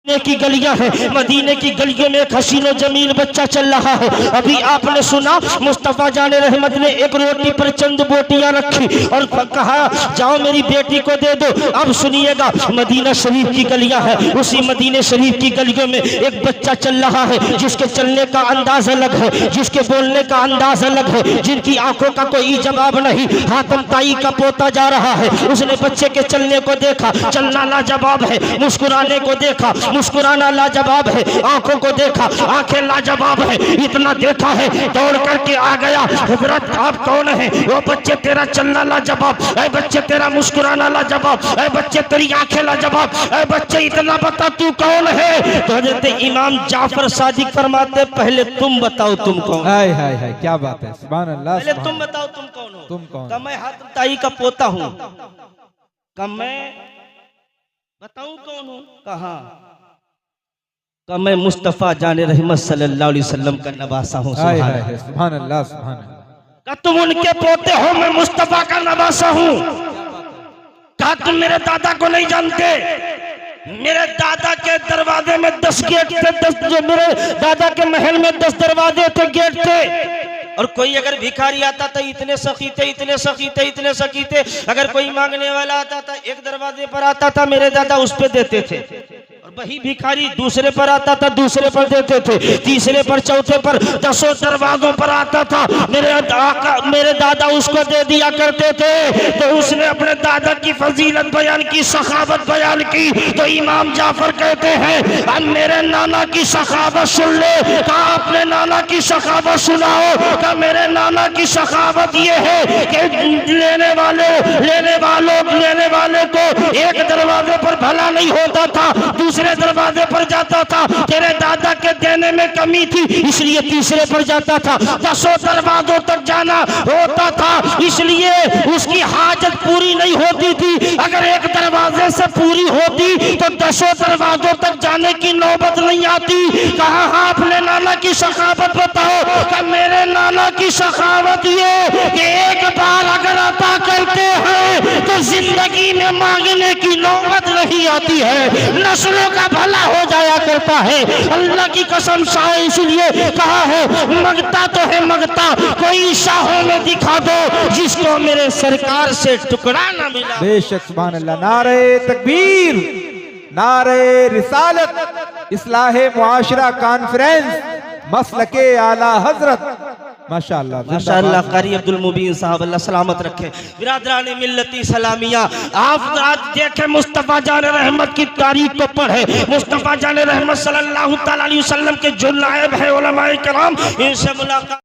मदीने की गलियां है, मदीने की गलियों में एक हसीनो जमील बच्चा चल रहा है। अभी आपने सुना मुस्तफा जाने रहमत ने एक रोटी पर चंद बोटियां रखी और कहा जाओ मेरी बेटी को दे दो। अब सुनिएगा, मदीना शरीफ की गलियां है, उसी मदीने शरीफ की गलियों में एक बच्चा चल रहा है जिसके चलने का अंदाज अलग है, जिसके बोलने का अंदाज अलग है, जिनकी आंखों का कोई जवाब नहीं। हातम ताई का पोता जा रहा है, उसने बच्चे के चलने को देखा, चलना लाजवाब है, मुस्कुराने को देखा, मुस्कुराना लाजवाब है, आंखों को देखा, आंखें लाजवाब है। इतना देखा है दौड़ करके आ गया, हजरत आप कौन है? वो बच्चे तेरा चलना लाजवाब, ऐ बच्चे तेरा मुस्कुराना लाजवाब, ऐ बच्चे तेरी आंखें लाजवाब, ऐ बच्चे इतना बता तू कौन है? तो हजरत इमाम जाफर सादिक फरमाते पहले तुम बताओ तुम कौन? हाय हाय हाय क्या बात है, सुभान अल्लाह। पहले तुम बताओ तुम कौन हो? तुम कौन? का मैं हातम ताई का पोता हूँ। का मैं बताऊं कौन हूँ? कहा का मैं मुस्तफा जाने रहमत सल्लल्लाहु अलैहि वसल्लम का नवासा हूँ। सुभान अल्लाह सुभान अल्लाह। का तुम उनके पोते हो, मैं मुस्तफा का नवासा हूँ। कहा तुम मेरे दादा को नहीं जानते? मेरे दादा के दरवाजे में 10 गेट थे, 10 जो मेरे दादा के महल में 10 दरवाजे थे, गेट थे। और कोई अगर भिखारी आता था इतने सखी थे, इतने सखी थे, इतने सखी थे। अगर कोई मांगने वाला आता था एक दरवाजे पर आता था, मेरे दादा उस पे देते थे। और वही भिखारी दूसरे पर आता था, दूसरे पर देते थे, तीसरे पर, चौथे पर, 10 दरवाजों पर आता था, मेरे दादा उसको दे दिया करते थे। तो उसने अपने दादा की फजीलत बयान की, सखावत बयान की। तो इमाम जाफर कहते हैं अब मेरे नाना की सखावत सुन ले। कहा अपने नाना की सखावत सुनाओ। कहा मेरे नाना की सखावत ये है कि लेने वाले को एक दरवाजे पर भला नहीं होता था, दूसरे दरवाजे पर जाता था। तेरे दादा के देने में कमी थी इसलिए तीसरे पर जाता था। 10 दरवाजों तक जाना होता था, इसलिए उसकी हाजत पूरी नहीं होती थी। अगर एक दरवाजे से पूरी होती तो 10 दरवाजों तक जाने की नौबत नहीं आती। कहा हाँ अपने नाना की सखावत बताओ। कि मेरे नाना की सखावत ये कि एक बार अगर अता करते हैं तो जिंदगी में मांगने की नौबत नहीं आती है, नस्लों का भला हो जाया करता है। अल्लाह की कसम शाह, इसलिए कहा है मंगता तो है मंगता, कोई शाहों में दिखा दो जिसको मेरे सरकार से टुकड़ा ना मिला। बेशक सुभान अल्लाह। नारे तकबीर, नारे रिसालत, इस्लाहे मुआशरा कॉन्फ्रेंस, मसलके आला हजरत। माशाअल्लाह माशाअल्लाह। कारी अब्दुल मुबीन साहब अल्लाह सलामत रखे। बिरादरान मिल्लती सलामिया, आप आज देखें मुस्तफा जान रहमत की तारीख को पढ़े। मुस्तफा जान रहमत सल्लल्लाहु अलैहि वसल्लम के जो नायब है उलमाए किराम, इनसे मुलाकात